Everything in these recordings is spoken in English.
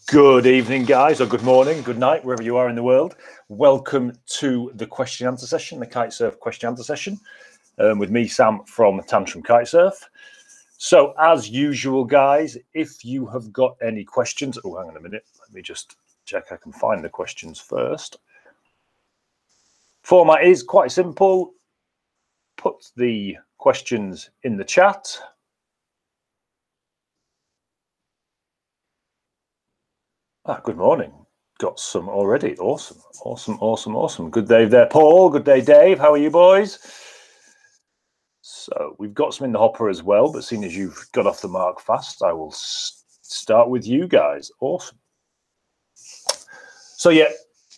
Good evening, guys, or good morning, good night, wherever you are in the world. Welcome to the question and answer session, the Kitesurf question and answer session, with me, Sam, from Tantrum Kitesurf. So, as usual, guys, if you have got any questions, oh, hang on a minute, let me just check I can find the questions first. Format is quite simple. Put the questions in the chat. Good morning. Got some already. Awesome, awesome, awesome, awesome. Good day there, Paul. Good day, Dave. How are you, boys? So we've got some in the hopper as well, but seeing as you've got off the mark fast, I will start with you guys. Awesome. So yeah,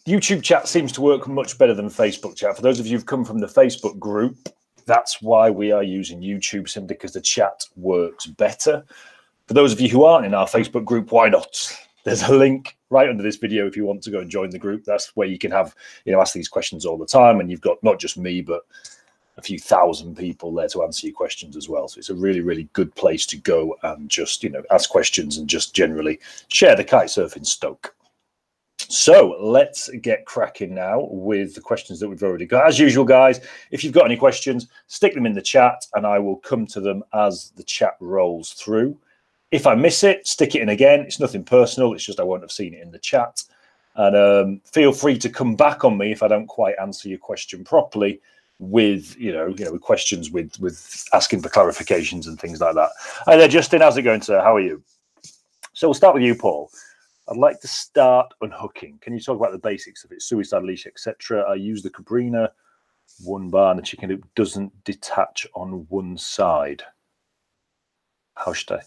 YouTube chat seems to work much better than Facebook chat. For those of you who've come from the Facebook group, that's why we are using YouTube, simply because the chat works better. For those of you who aren't in our Facebook group, why not? There's a link right under this video if you want to go and join the group. That's where you can have, ask these questions all the time. And you've got not just me, but a few thousand people there to answer your questions as well. So it's a really, really good place to go and just, ask questions and just generally share the kitesurfing stoke. So let's get cracking now with the questions that we've already got. As usual, guys, if you've got any questions, stick them in the chat and I will come to them as the chat rolls through. If I miss it, stick it in again. It's nothing personal. It's just I won't have seen it in the chat. And feel free to come back on me if I don't quite answer your question properly with, with questions with asking for clarifications and things like that. Hi there, Justin. How's it going, sir? How are you? So we'll start with you, Paul. I'd like to start unhooking. Can you talk about the basics of it? Suicide leash, etc. I use the Cabrina one bar and the chicken loop doesn't detach on one side. How should I?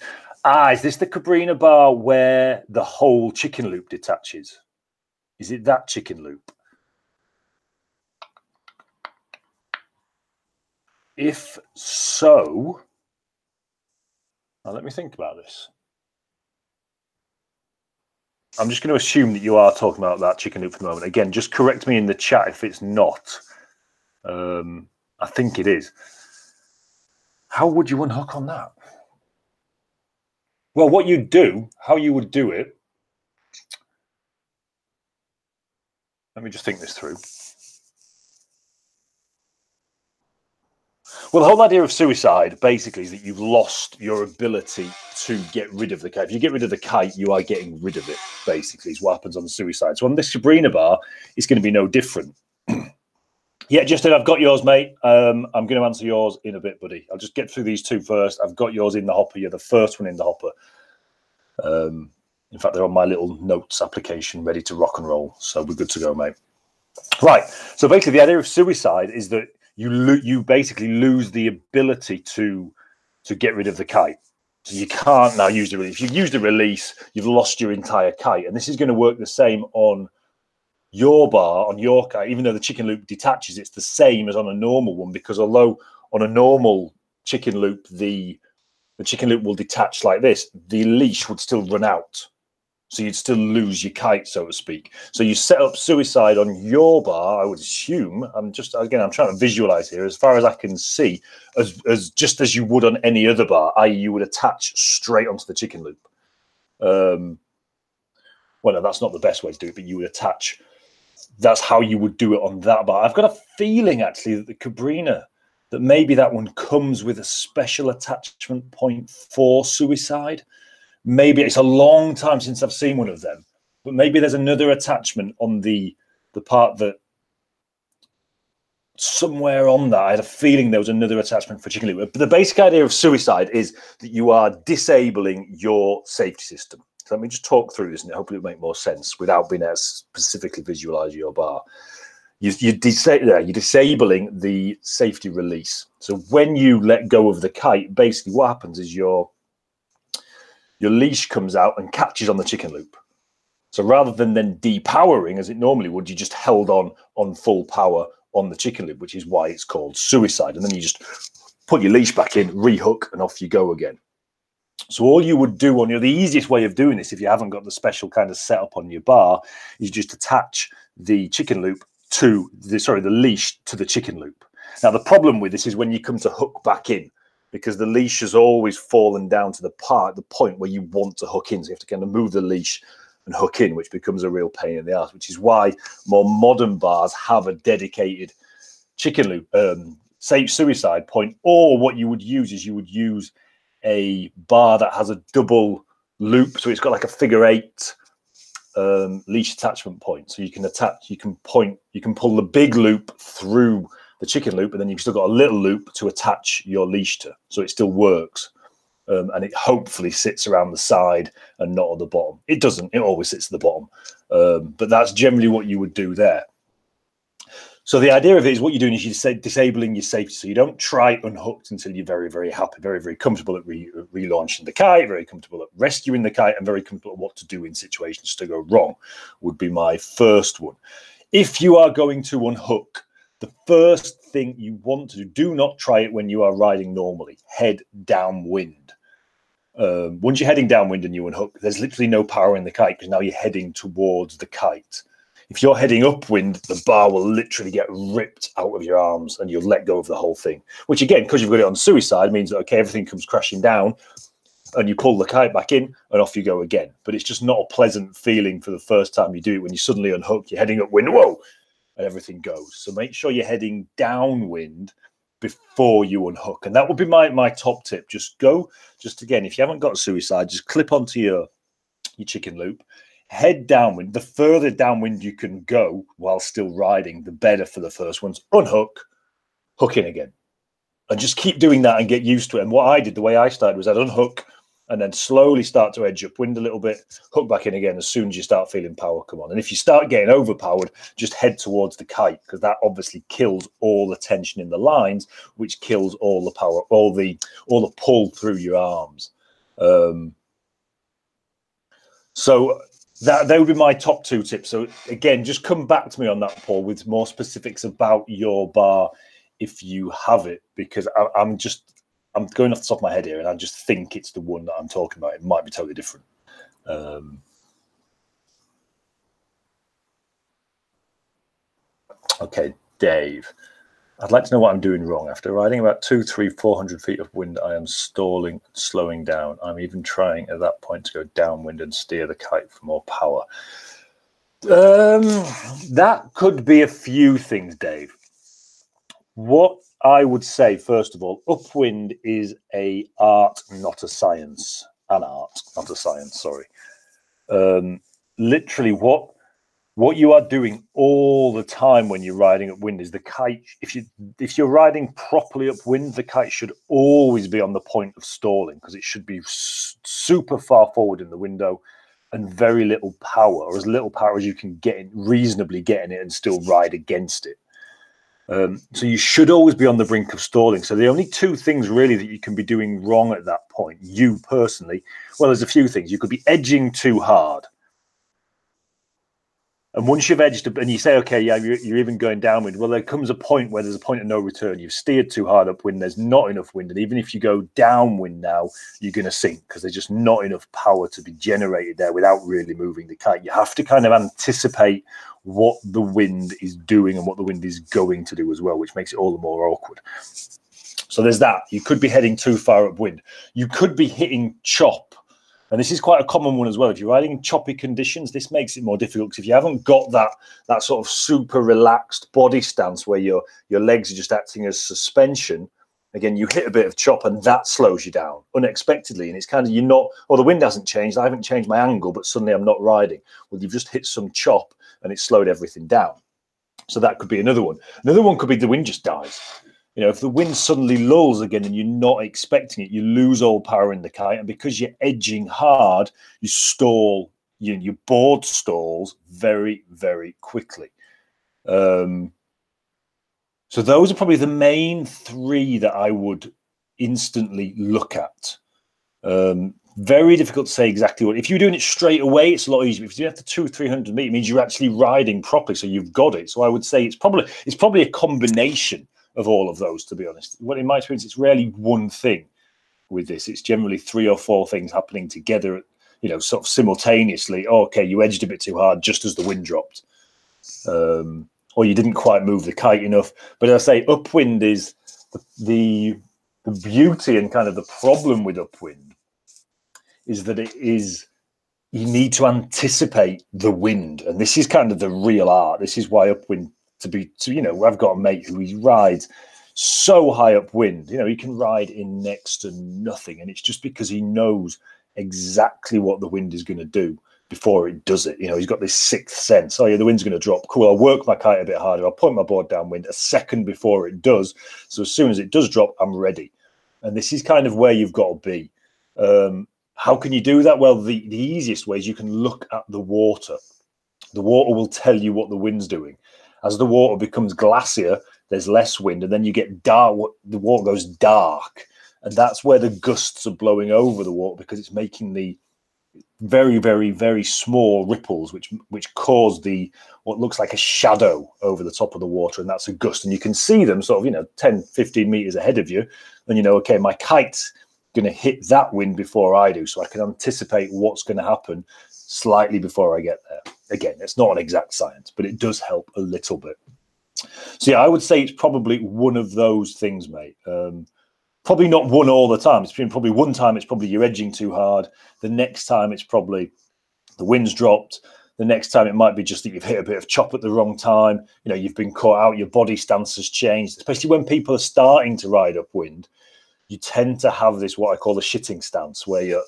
Is this the Cabrina bar where the whole chicken loop detaches? Is it that chicken loop? If so, now let me think about this. I'm just going to assume that you are talking about that chicken loop for the moment. Again, just correct me in the chat if it's not. I think it is. How would you unhook on that? Well, what you'd do, how you would do it, let me just think this through. Well, the whole idea of suicide basically is that you've lost your ability to get rid of the kite. If you get rid of the kite, you are getting rid of it, basically, is what happens on the suicide. So on this Cabrina bar, it's going to be no different. Yeah, Justin, I've got yours, mate. I'm going to answer yours in a bit, buddy. I'll just get through these two first. I've got yours in the hopper. You're the first one in the hopper. In fact, they're on my little notes application, ready to rock and roll. So we're good to go, mate. Right. So basically, the idea of suicide is that you basically lose the ability to get rid of the kite. So you can't now use the release. If you've used the release, you've lost your entire kite. And this is going to work the same on your bar, on your kite. Even though the chicken loop detaches, it's the same as on a normal one, because although on a normal chicken loop, the chicken loop will detach like this, the leash would still run out. So you'd still lose your kite, so to speak. So you set up suicide on your bar, I would assume. I'm trying to visualize here, as far as I can see, as just as you would on any other bar, i.e. you would attach straight onto the chicken loop. Well, no, that's not the best way to do it, but you would attach. That's how you would do it on that bar. I've got a feeling, actually, that the Cabrina, that maybe that one comes with a special attachment point for suicide. Maybe it's a long time since I've seen one of them, but maybe there's another attachment on the part that somewhere on that. I had a feeling there was another attachment for chicken loop. But the basic idea of suicide is that you are disabling your safety system. So let me just talk through this and hopefully it'll make more sense without being able to specifically visualize your bar. You're disabling the safety release. So when you let go of the kite, basically what happens is your leash comes out and catches on the chicken loop. So rather than then depowering as it normally would, you just held on full power on the chicken loop, which is why it's called suicide. And then you just put your leash back in, rehook, and off you go again. So all you would do the easiest way of doing this, if you haven't got the special kind of setup on your bar, is just attach the chicken loop to the leash to the chicken loop. Now, the problem with this is when you come to hook back in, because the leash has always fallen down to the point where you want to hook in. So you have to kind of move the leash and hook in, which becomes a real pain in the ass, which is why more modern bars have a dedicated chicken loop, say suicide point, or what you would use is you would use a bar that has a double loop, so it's got like a figure 8 leash attachment point, so you can pull the big loop through the chicken loop, and then you've still got a little loop to attach your leash to, so it still works. And it hopefully sits around the side and not on the bottom. It doesn't, it always sits at the bottom, but that's generally what you would do there. So the idea of it is what you're doing is you're disabling your safety. So you don't try unhooked until you're very, very happy, very, very comfortable at relaunching the kite, very comfortable at rescuing the kite, and very comfortable at what to do in situations to go wrong, would be my first one. If you are going to unhook, the first thing you want to do not try it when you are riding normally. Head downwind. Once you're heading downwind and you unhook, there's literally no power in the kite because now you're heading towards the kite. If you're heading upwind, the bar will literally get ripped out of your arms and you'll let go of the whole thing. Which again, because you've got it on suicide, means that, okay, everything comes crashing down and you pull the kite back in and off you go again. But it's just not a pleasant feeling for the first time you do it when you suddenly unhook, you're heading upwind, whoa, and everything goes. So make sure you're heading downwind before you unhook. And that would be my top tip. Just again, if you haven't got suicide, just clip onto your chicken loop, head downwind. The further downwind you can go while still riding, the better for the first ones. Unhook, hook in again. And just keep doing that and get used to it. And what I did, the way I started, was I'd unhook and then slowly start to edge upwind a little bit, hook back in again as soon as you start feeling power come on. And if you start getting overpowered, just head towards the kite, because that obviously kills all the tension in the lines, which kills all the power, all the pull through your arms. So that would be my top 2 tips. So again, just come back to me on that, Paul, with more specifics about your bar if you have it, because I'm going off the top of my head here, and I just think it's the one that I'm talking about. It might be totally different. Okay, Dave. I'd like to know what I'm doing wrong. After riding about 200, 300, 400 feet of wind, I am stalling, slowing down. I'm even trying at that point to go downwind and steer the kite for more power. That could be a few things, Dave. What I would say, first of all, upwind is an art, not a science. An art, not a science, sorry. Literally, what you are doing all the time when you're riding upwind is the kite, if you're riding properly upwind, the kite should always be on the point of stalling, because it should be super far forward in the window and very little power, or as little power as you can reasonably get in it and still ride against it. So you should always be on the brink of stalling. So the only 2 things really that you can be doing wrong at that point, you personally, well, there's a few things. You could be edging too hard. And once you've edged and you say, okay, yeah, you're even going downwind, well, there comes a point where there's a point of no return. You've steered too hard upwind. There's not enough wind. And even if you go downwind now, you're going to sink, because there's just not enough power to be generated there without really moving the kite. You have to kind of anticipate what the wind is doing and what the wind is going to do as well, which makes it all the more awkward. So there's that. You could be heading too far upwind. You could be hitting chop. And this is quite a common one as well. If you're riding in choppy conditions, this makes it more difficult, because if you haven't got that sort of super relaxed body stance where your legs are just acting as suspension, again, you hit a bit of chop and that slows you down unexpectedly. And it's kind of, you're not, the wind hasn't changed, I haven't changed my angle, but suddenly I'm not riding. Well, you've just hit some chop and it slowed everything down. So that could be another one. Another one could be the wind just dies. You know, if the wind suddenly lulls again and you're not expecting it, you lose all power in the kite. And because you're edging hard, you stall, your board stalls very, very quickly. So those are probably the main 3 that I would instantly look at. Very difficult to say exactly what. If you're doing it straight away, it's a lot easier. If you do it after 200, 300 meters, it means you're actually riding properly, so you've got it. So I would say it's probably a combination of all of those, to be honest. Well, in my experience, it's rarely one thing with this. It's generally 3 or 4 things happening together, you know, sort of simultaneously. Oh, okay, you edged a bit too hard just as the wind dropped. Or you didn't quite move the kite enough. But as I say, upwind is the beauty and kind of the problem with upwind is that it is you need to anticipate the wind. And this is kind of the real art. This is why upwind you know, I've got a mate who he rides so high upwind, you know, he can ride in next to nothing. And it's just because he knows exactly what the wind is going to do before it does it. You know, he's got this sixth sense. Oh yeah, the wind's going to drop. Cool, I'll work my kite a bit harder. I'll point my board downwind a second before it does. So as soon as it does drop, I'm ready. And this is kind of where you've got to be. How can you do that? Well, the easiest way is you can look at the water. The water will tell you what the wind's doing. As the water becomes glacier, there's less wind, and then you get dark. The water goes dark, and that's where the gusts are blowing over the water, because it's making the very, very, very small ripples, which cause what looks like a shadow over the top of the water, and that's a gust. And you can see them sort of, you know, 10, 15 meters ahead of you, and you know, okay, my kite's going to hit that wind before I do, so I can anticipate what's going to happen slightly before I get there. Again, it's not an exact science, but it does help a little bit. So yeah, I would say it's probably one of those things, mate. Probably not one all the time. It's been probably one time it's probably you're edging too hard. The next time it's probably the wind's dropped. The next time it might be just that you've hit a bit of chop at the wrong time. You know, you've been caught out, your body stance has changed, especially when people are starting to ride upwind. You tend to have this, what I call the shitting stance, where you're,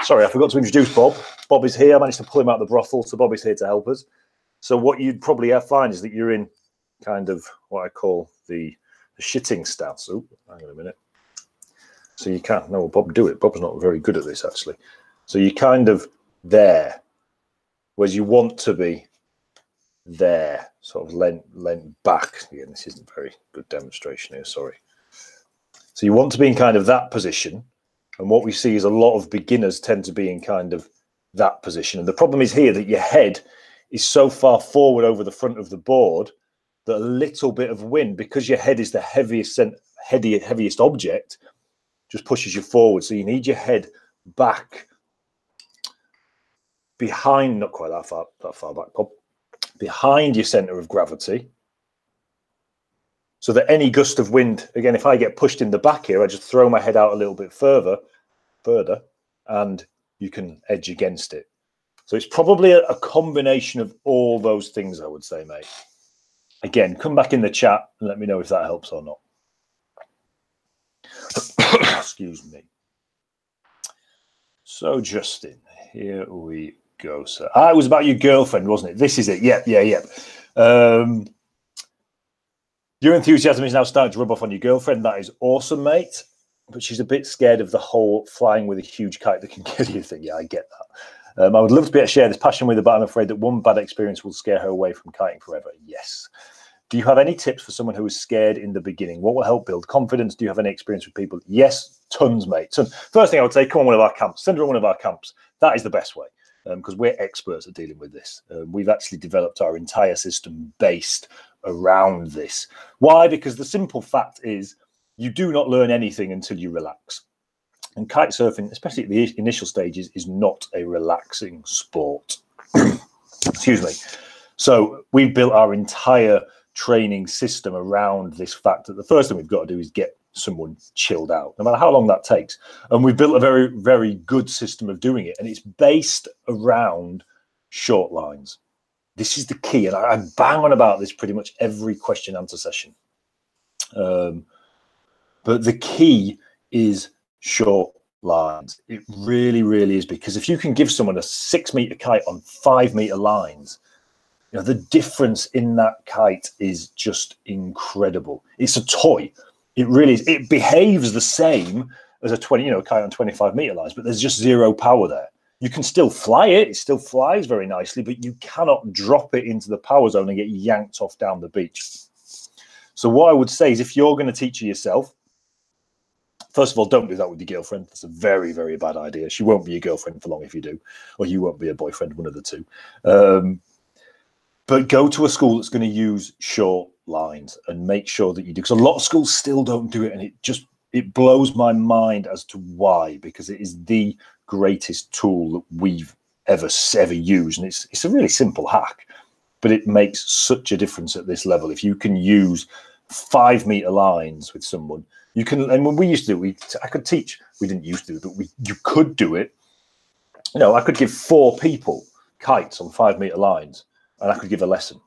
sorry, I forgot to introduce Bob. Bob is here. I managed to pull him out of the brothel, so Bob is here to help us. So what you'd probably find is that you're in kind of what I call the shitting stance. Oh, hang on a minute. So you can't, no, Bob, do it. Bob's not very good at this, actually. So you're kind of there, whereas you want to be there, sort of leant back. Again, this isn't a very good demonstration here, sorry. So you want to be in kind of that position. And what we see is a lot of beginners tend to be in kind of that position. And the problem is here that your head is so far forward over the front of the board that a little bit of wind, because your head is the heaviest object, just pushes you forward. So you need your head back behind, not quite that far back, Bob, behind your center of gravity, so that any gust of wind, again, if I get pushed in the back here, I just throw my head out a little bit further, and you can edge against it. So it's probably a combination of all those things, I would say, mate. Again, come back in the chat and let me know if that helps or not. Excuse me. So, Justin, here we go, sir. It was about your girlfriend, wasn't it? This is it. Yep. Your enthusiasm is now starting to rub off on your girlfriend. That is awesome, mate. But she's a bit scared of the whole flying with a huge kite that can kill you thing. Yeah, I get that. I would love to be able to share this passion with her, but I'm afraid that one bad experience will scare her away from kiting forever. Yes. Do you have any tips for someone who is scared in the beginning? What will help build confidence? Do you have any experience with people? Yes, tons, mate. Tons. First thing I would say, come on one of our camps. Send her on one of our camps. That is the best way, because we're experts at dealing with this. We've actually developed our entire system based around this. Why? Because the simple fact is you do not learn anything until you relax. And kite surfing, especially at the initial stages, is not a relaxing sport. Excuse me. So we've built our entire training system around this fact that the first thing we've got to do is get someone chilled out, no matter how long that takes. And we've built a very, very good system of doing it. And it's based around short lines. This is the key. And I bang on about this pretty much every question answer session. But the key is short lines. It really, really is, because if you can give someone a 6 meter kite on 5 meter lines, you know, the difference in that kite is just incredible. It's a toy. It really is. It behaves the same as a kite on 25 meter lines, but there's just zero power there. You can still fly it. It still flies very nicely, but you cannot drop it into the power zone and get yanked off down the beach. So what I would say is, if you're going to teach it yourself, first of all, don't do that with your girlfriend. That's a very, very bad idea. She won't be your girlfriend for long if you do, or you won't be a boyfriend, one of the two. But go to a school that's going to use short lines and make sure that you do. Because a lot of schools still don't do it, and it blows my mind as to why, because it is the greatest tool that we've ever used. And it's a really simple hack, but it makes such a difference at this level. If you can use 5 meter lines with someone, you can. And when we used to do it, I could teach. We didn't used to do it, but you could do it You know, I could give 4 people kites on 5-meter lines, and I could give a lesson.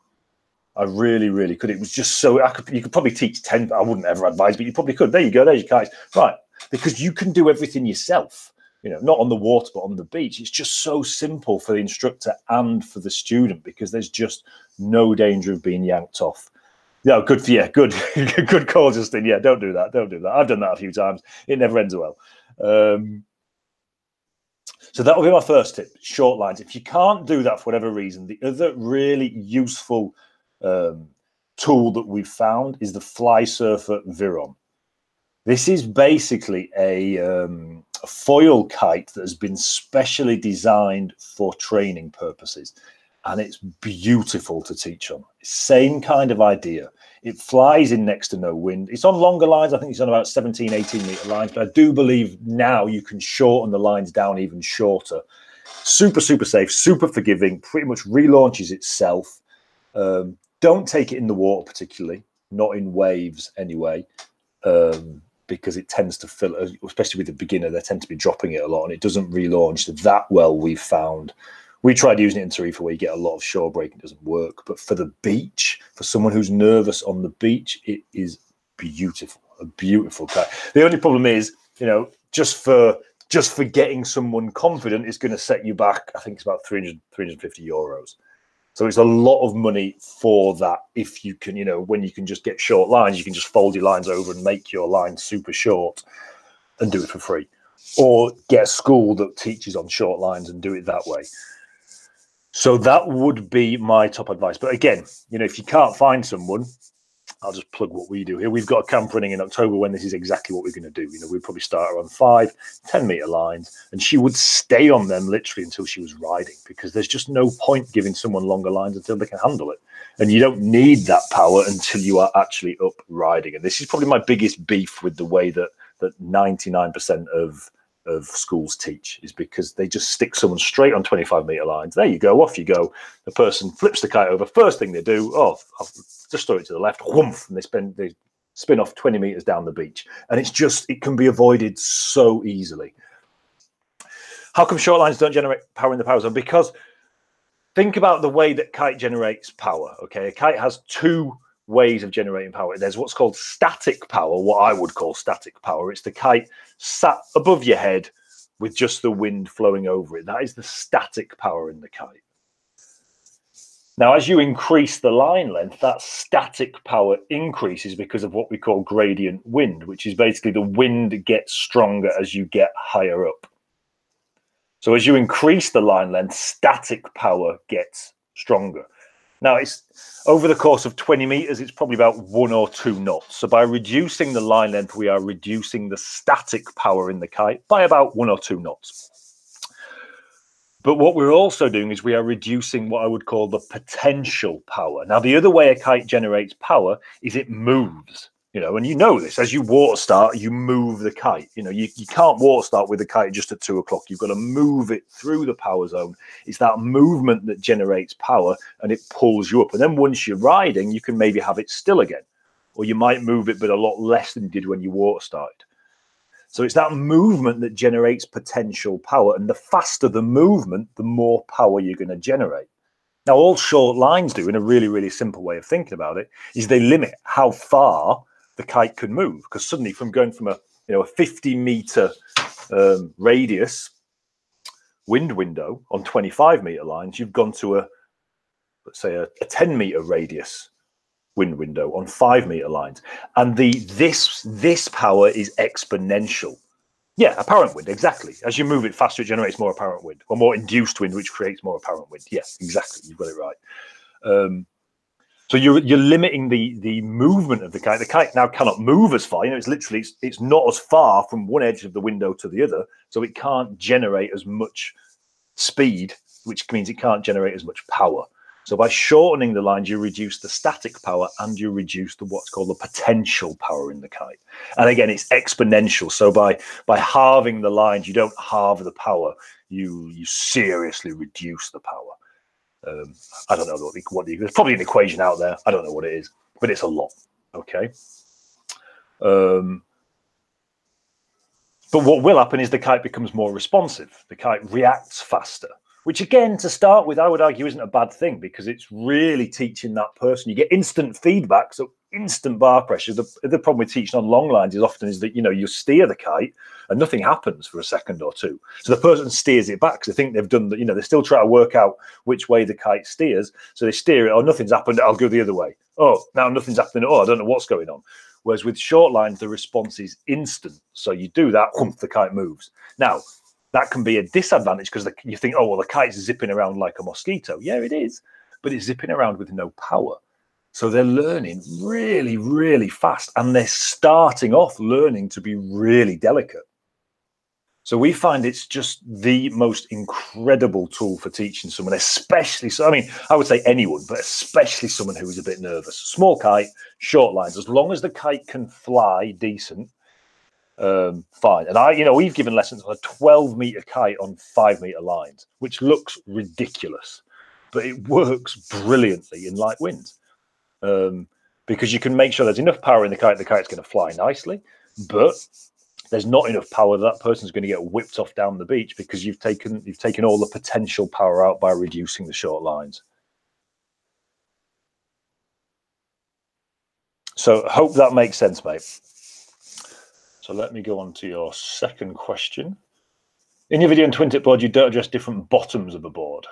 I really, really could. It was just so you could probably teach 10. I wouldn't ever advise, but you probably could. There you go. There's your kites, right? Because you can do everything yourself. You know, not on the water, but on the beach. It's just so simple for the instructor and for the student because there's just no danger of being yanked off. Yeah, good for you. Good, good call, Justin. Yeah, don't do that. Don't do that. I've done that a few times. It never ends well. So that will be my first tip, short lines. If you can't do that for whatever reason, the other really useful tool that we've found is the Flysurfer Viron. This is basically a foil kite that has been specially designed for training purposes, and it's beautiful to teach on. Same kind of idea. It flies in next to no wind. It's on longer lines. I think it's on about 17, 18 meter lines, but I do believe now you can shorten the lines down even shorter. Super, super safe, super forgiving, pretty much relaunches itself. Don't take it in the water particularly, not in waves anyway, because it tends to fill, especially with the beginner, they tend to be dropping it a lot and it doesn't relaunch that well, we've found. We tried using it in Tarifa where you get a lot of shore break and it doesn't work. But for the beach, for someone who's nervous on the beach, it is beautiful, a beautiful kite. The only problem is, you know, just for getting someone confident is going to set you back, I think it's about 350 euros. So it's a lot of money for that. If you can, you know, when you can just get short lines, you can just fold your lines over and make your lines super short and do it for free. Or get a school that teaches on short lines and do it that way. So that would be my top advice. But again, you know, if you can't find someone, I'll just plug what we do here. We've got a camp running in October when this is exactly what we're going to do. You know, we'd probably start her on 5, 10 meter lines, and she would stay on them literally until she was riding, because there's just no point giving someone longer lines until they can handle it. And you don't need that power until you are actually up riding. And this is probably my biggest beef with the way that 99% of schools teach, is because they just stick someone straight on 25 meter lines. There you go, off you go. The person flips the kite over. First thing they do, oh, I'll just throw it to the left, whoomph, and they spin off 20 meters down the beach. And it's just, it can be avoided so easily. How come short lines don't generate power in the power zone? Because think about the way that kite generates power. Okay, a kite has 2 ways of generating power. There's what's called static power, what I would call static power. It's the kite sat above your head with just the wind flowing over it. That is the static power in the kite. Now, as you increase the line length, that static power increases because of what we call gradient wind, which is basically the wind gets stronger as you get higher up. So as you increase the line length, static power gets stronger. Now, it's over the course of 20 meters, it's probably about 1 or 2 knots. So by reducing the line length, we are reducing the static power in the kite by about 1 or 2 knots. But what we're also doing is we are reducing what I would call the potential power. Now, the other way a kite generates power is it moves. You know, and you know this, as you water start, you move the kite. You know, you can't water start with the kite just at 2 o'clock. You've got to move it through the power zone. It's that movement that generates power and it pulls you up. And then once you're riding, you can maybe have it still again. Or you might move it, but a lot less than you did when you water started. So it's that movement that generates potential power. And the faster the movement, the more power you're going to generate. Now, all short lines do, in a really, really simple way of thinking about it, is they limit how far the kite can move, because suddenly from going from a 50 meter radius wind window on 25 meter lines, you've gone to let's say a 10 meter radius wind window on 5 meter lines, and this power is exponential. Yeah, apparent wind, exactly. As you move it faster, it generates more apparent wind, or more induced wind, which creates more apparent wind. Yes, exactly. You've got it right. So you're limiting the movement of the kite. The kite now cannot move as far. You know, it's not as far from one edge of the window to the other, so it can't generate as much speed, which means it can't generate as much power. So by shortening the lines, you reduce the static power and you reduce what's called the potential power in the kite. And again, it's exponential. So by halving the lines, you don't halve the power. You seriously reduce the power. I don't know what there's probably an equation out there. I don't know what it is, but it's a lot. Okay. But what will happen is the kite becomes more responsive. The kite reacts faster, which again, to start with, I would argue isn't a bad thing because it's really teaching that person. You get instant feedback, so instant bar pressure. The problem with teaching on long lines is often is that, you know, you steer the kite and nothing happens for a second or two. So the person steers it back because they think they've done that, you know, they're still trying to work out which way the kite steers. So they steer it, oh, nothing's happened, I'll go the other way. Oh, now nothing's happening. Oh, I don't know what's going on. Whereas with short lines, the response is instant. So you do that, the kite moves. Now, that can be a disadvantage because you think, oh, well, the kite's zipping around like a mosquito. Yeah, it is, but it's zipping around with no power. So they're learning really, really fast, and they're starting off learning to be really delicate. So we find it's just the most incredible tool for teaching someone, especially, so I mean, I would say anyone, but especially someone who is a bit nervous. Small kite, short lines, as long as the kite can fly decent, fine. And you know, we've given lessons on a 12-meter kite on 5-meter lines, which looks ridiculous, but it works brilliantly in light winds. Because you can make sure there's enough power in the kite's going to fly nicely, but there's not enough power that person's going to get whipped off down the beach because you've taken all the potential power out by reducing the short lines. So I hope that makes sense, mate. So let me go on to your second question. In your video on twin tip board, you don't address different bottoms of a board.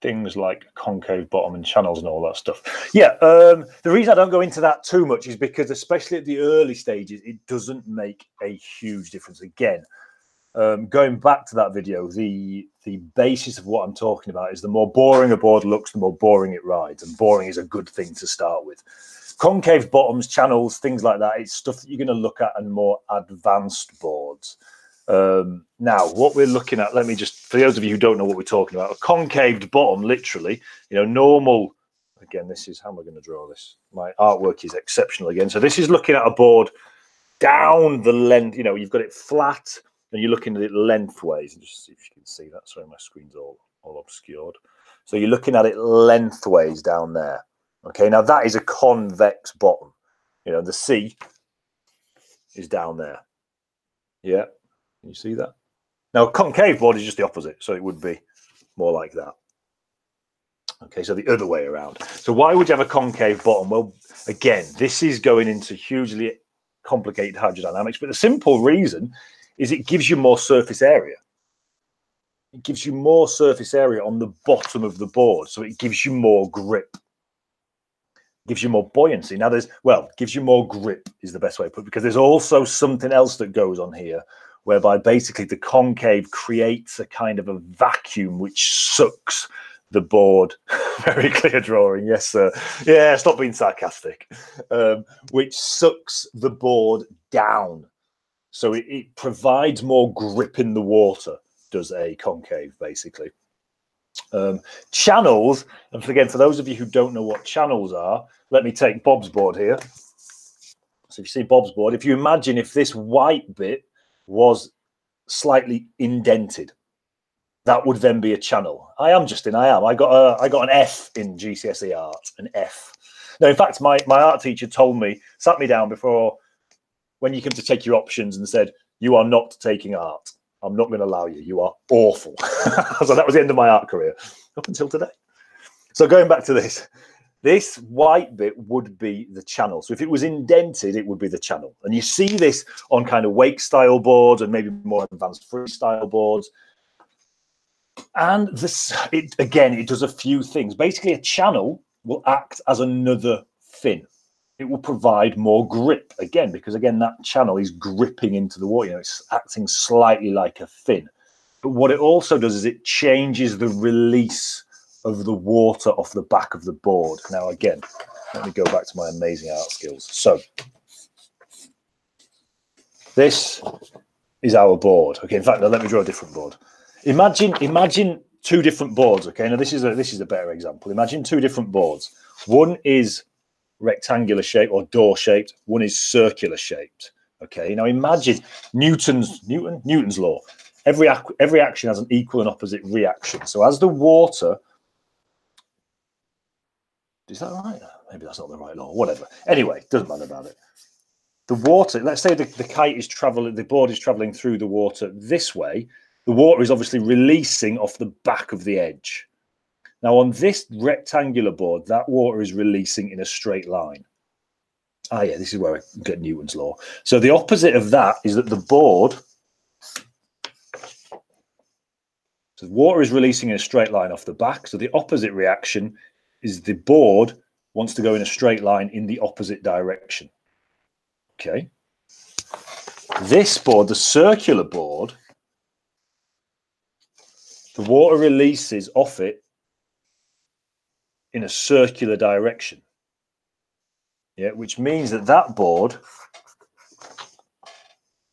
Things like concave bottom and channels and all that stuff. Yeah, the reason I don't go into that too much is because, especially at the early stages, it doesn't make a huge difference. Again, going back to that video, the basis of what I'm talking about is the more boring a board looks, the more boring it rides, and boring is a good thing to start with. Concave bottoms, channels, things like that, it's stuff that you're going to look at on more advanced boards. Now, what we're looking at, let me just, for those of you who don't know what we're talking about, a concaved bottom, literally, you know, normal, again, this is, how am I going to draw this? My artwork is exceptional again. So this is looking at a board down the length, you know, you've got it flat and you're looking at it lengthways. And just see if you can see that. Sorry, my screen's all obscured. So you're looking at it lengthways down there. Okay, now that is a convex bottom. You know, the sea is down there. Yeah. Can you see that? Now, a concave board is just the opposite, so it would be more like that. Okay, so the other way around. So why would you have a concave bottom? Well, again, this is going into hugely complicated hydrodynamics, but the simple reason is it gives you more surface area. It gives you more surface area on the bottom of the board, so it gives you more grip. Gives you more buoyancy. Now gives you more grip is the best way to put it, because there's also something else that goes on here, whereby basically the concave creates a kind of a vacuum which sucks the board. Very clear drawing, yes, sir. Yeah, stop being sarcastic. Which sucks the board down. So it provides more grip in the water, does a concave, basically. Channels, and again, for those of you who don't know what channels are, let me take Bob's board here. So if you see Bob's board, if you imagine if this white bit was slightly indented, that would then be a channel. I am Justin. I am. I got an F in GCSE art, an F. Now, in fact, my art teacher told me, sat me down before, when you come to take your options, and said, "You are not taking art. I'm not going to allow you. You are awful." So that was the end of my art career up until today. So going back to this white bit would be the channel. So if it was indented, it would be the channel. And you see this on kind of wake style boards and maybe more advanced freestyle boards. And it does a few things. Basically, a channel will act as another fin. It will provide more grip, again, because, again, that channel is gripping into the water. You know, it's acting slightly like a fin. But what it also does is it changes the release of the water off the back of the board. Now, again, let me go back to my amazing art skills. So this is our board. Okay, in fact, now let me draw a different board. Imagine two different boards. Okay, now this is a better example. Imagine two different boards. One is rectangular shape or door shaped. One is circular shaped. Okay, now imagine Newton's law. Every action has an equal and opposite reaction. So as the water, is that right? Maybe that's not the right law. Whatever. Anyway, doesn't matter about it. the water, let's say the kite is traveling, the board is traveling through the water this way, the water is obviously releasing off the back of the edge. Now on this rectangular board, that water is releasing in a straight line. Ah, yeah, this is where I get Newton's law. So the opposite of that is that the board, so the water is releasing in a straight line off the back. So the opposite reaction is the board wants to go in a straight line in the opposite direction. Okay. This board, the circular board, the water releases off it in a circular direction. Yeah, which means that that board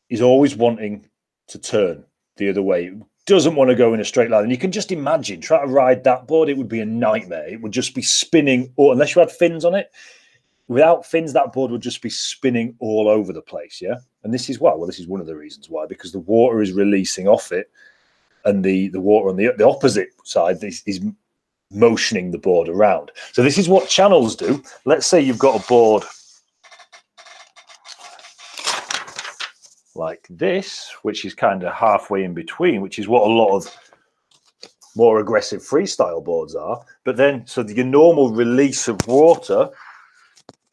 is always wanting to turn the other way. It doesn't want to go in a straight line. And you can just imagine, try to ride that board, it would be a nightmare. It would just be spinning, or unless you had fins on it. Without fins, that board would just be spinning all over the place, yeah? And this is why. Well, this is one of the reasons why, because the water is releasing off it, and the water on the opposite side is motioning the board around. So this is what channels do. Let's say you've got a board like this, which is kind of halfway in between, which is what a lot of more aggressive freestyle boards are. But then, so your normal release of water,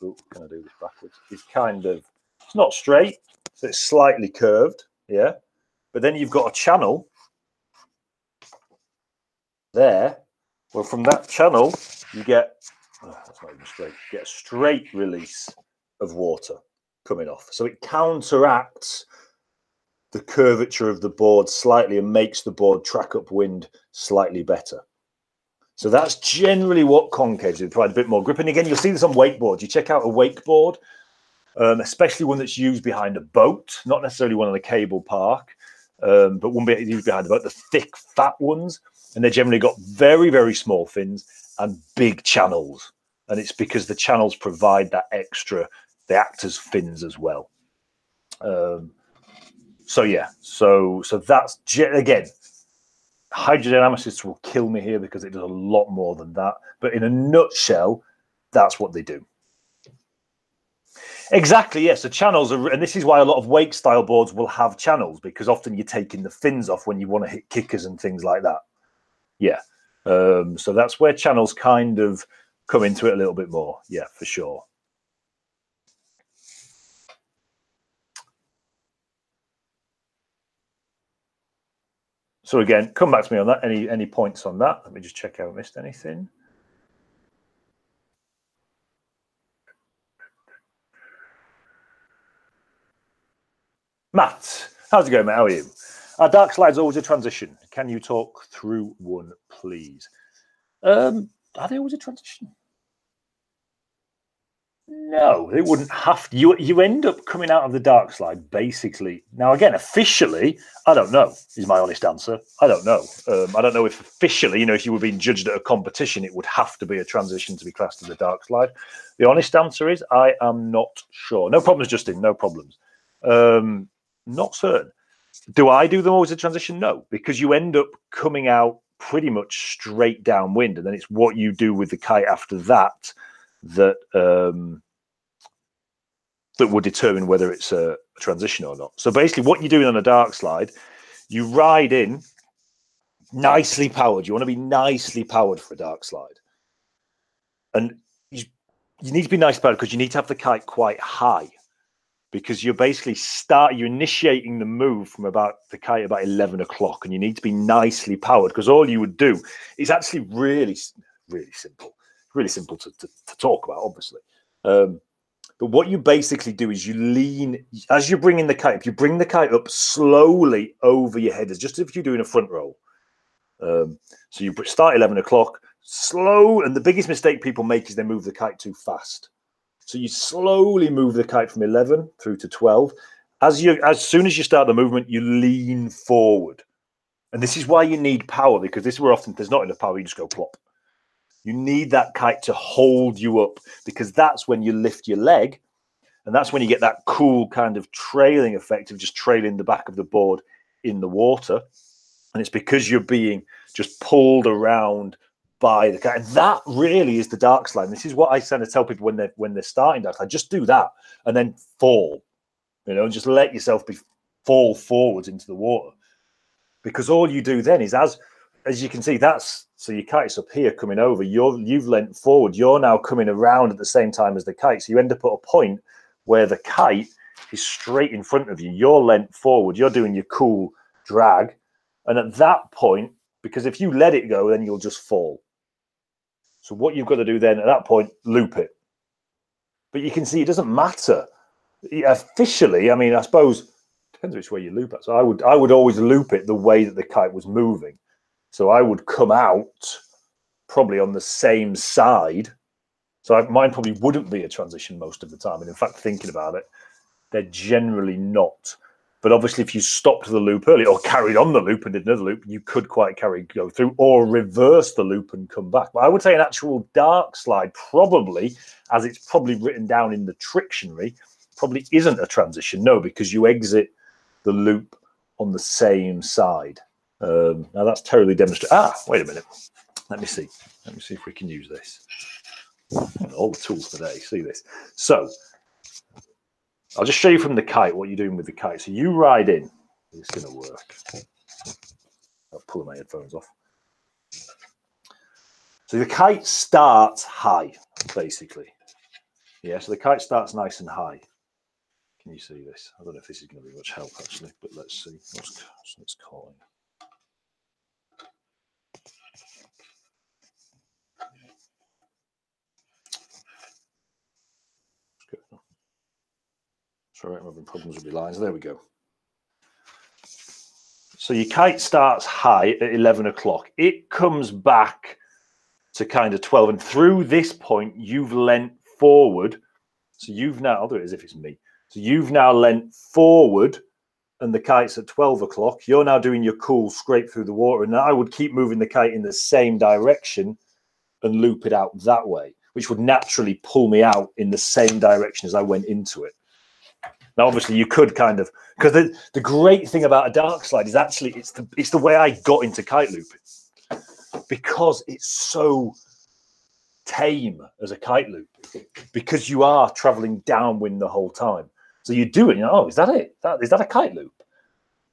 oh, can I do this backwards? Is kind of, it's not straight, so it's slightly curved, yeah. But then you've got a channel there. Well, from that channel, you get, oh, that's not even straight, you get a straight release of water coming off. So it counteracts the curvature of the board slightly and makes the board track upwind slightly better. So that's generally what concaves do, provide a bit more grip. And again, you'll see this on wakeboards. You check out a wakeboard, especially one that's used behind a boat, not necessarily one on a cable park, but one used behind the boat, the thick, fat ones. And they've generally got very, very small fins and big channels. And it's because the channels provide that extra, they act as fins as well. So yeah, so that's, again, hydrodynamicists will kill me here because it does a lot more than that. But in a nutshell, that's what they do. Exactly, yes. So channels are, and this is why a lot of wake style boards will have channels, because often you're taking the fins off when you want to hit kickers and things like that. Yeah. So that's where channels kind of come into it a little bit more. Yeah, for sure. So again, come back to me on that. Any points on that? Let me just check I haven't missed anything. Matt, how's it going, mate? How are you? Are dark slides always a transition? Can you talk through one, please? Are they always a transition? No, it wouldn't have to. You end up coming out of the dark slide, basically. Now, again, officially, I don't know, is my honest answer. I don't know. I don't know if officially, you know, if you were being judged at a competition, it would have to be a transition to be classed as a dark slide. The honest answer is I am not sure. No problems, Justin, no problems. Not certain. Do I do them always a transition? No, because you end up coming out pretty much straight downwind, and then it's what you do with the kite after that that that will determine whether it's a transition or not. So basically, what you're doing on a dark slide, you ride in nicely powered. You want to be nicely powered for a dark slide, and you need to be nicely powered because you need to have the kite quite high. Because you're basically you're initiating the move from about the kite about 11 o'clock, and you need to be nicely powered, because all you would do is actually really simple to talk about, obviously. But what you basically do is you lean, as you're bringing the kite up, you bring the kite up slowly over your head, as just if you're doing a front roll. So you start 11 o'clock, slow, and the biggest mistake people make is they move the kite too fast. So you slowly move the kite from 11 through to 12. As soon as you start the movement, you lean forward. And this is why you need power, because this is where often there's not enough power, you just go plop. You need that kite to hold you up, because that's when you lift your leg, and that's when you get that cool kind of trailing effect of just trailing the back of the board in the water. And it's because you're being just pulled around by the kite, and that really is the dark slide. And this is what I tend to tell people when they're starting dark slide: just do that and then fall. You know, just let yourself fall forwards into the water, because all you do then is, as you can see, so your kite's up here coming over. You've leant forward. You're now coming around at the same time as the kite. So you end up at a point where the kite is straight in front of you. You're leant forward. You're doing your cool drag, and at that point, because if you let it go, then you'll just fall. So what you've got to do then at that point, loop it. But you can see it doesn't matter. Officially, I mean, I suppose, depends which way you loop it. So I would always loop it the way that the kite was moving. So I would come out probably on the same side. So mine probably wouldn't be a transition most of the time. And in fact, thinking about it, they're generally not. But obviously, if you stopped the loop early or carried on the loop and did another loop, you could quite go through, or reverse the loop and come back. But I would say an actual dark slide probably, as it's probably written down in the Trictionary, probably isn't a transition. No, because you exit the loop on the same side. Now that's terribly demonstrated. Wait a minute. Let me see. Let me see if we can use this. All the tools today. See this. So I'll just show you from the kite what you're doing with the kite. So you ride in. It's going to work. I'll pull my headphones off. So the kite starts high, basically. Yeah, so the kite starts nice and high. Can you see this? I don't know if this is going to be much help, actually, but let's see. Let's call it. Sorry, I'm having problems with the lines. There we go. So your kite starts high at 11 o'clock. It comes back to kind of 12. And through this point, you've leant forward. So you've now, I'll do it as if it's me. So you've now leant forward and the kite's at 12 o'clock. You're now doing your cool scrape through the water. And I would keep moving the kite in the same direction and loop it out that way, which would naturally pull me out in the same direction as I went into it. Now, obviously, you could kind of, because the great thing about a dark slide is actually it's the way I got into kite looping, because it's so tame as a kite loop, because you are traveling downwind the whole time. So you do it, you know, oh, is that it? Is that a kite loop?